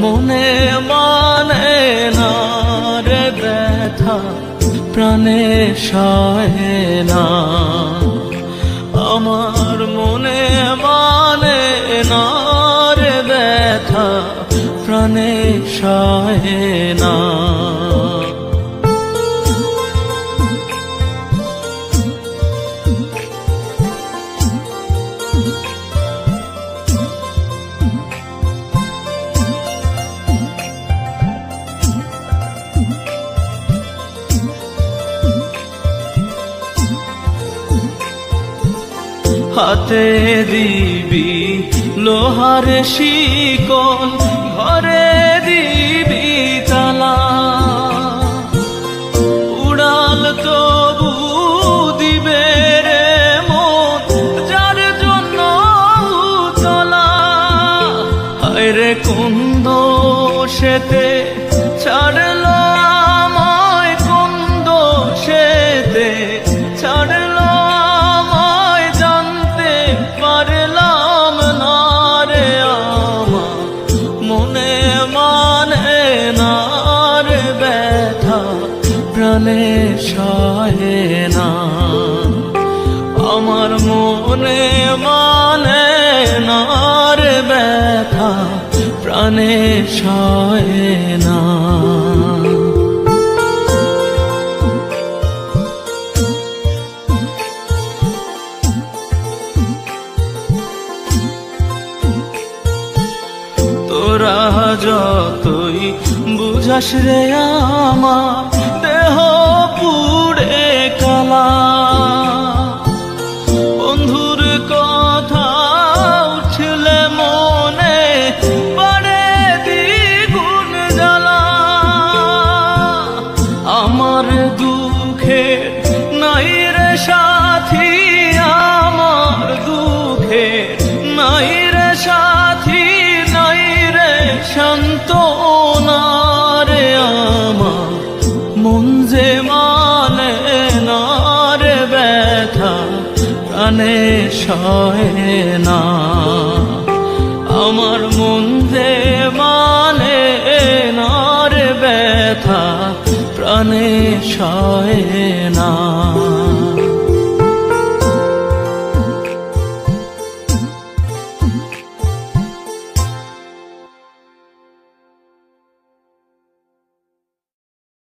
মনে মানে না রে ব্যথা, প্রাণে সহে না। আমার মনে মানে না রে ব্যথা, প্রাণে সহে না। হাতে দিবি লোহার শিকল, ঘরে দিবি তালা, উড়াল তবু দিবে রে মন যার জন্য চলা। হায়রে কোন দোষেতে ছাড়ল আমায়, কোন দোষেতে ছাড়ল প্রাণে সহে না। আমার মনে মানে না রে ব্যথা, প্রাণে সহে না। তোরা যতই বুঝাস রে আমার দেহ পুড়ে কালা, বন্ধুর কথা উঠলে মনে পড়ে দ্বিগুণ জ্বালা। আমার দুঃখে নাই রে সাথী, আমার দুঃখে নাই রে সাথী, নাই রে সান্ত্বনা রে। আমার মন যে মানে না রে ব্যথা, প্রাণে সহে না। আমার মন যে মানে না রে ব্যথা, প্রাণে সহে না।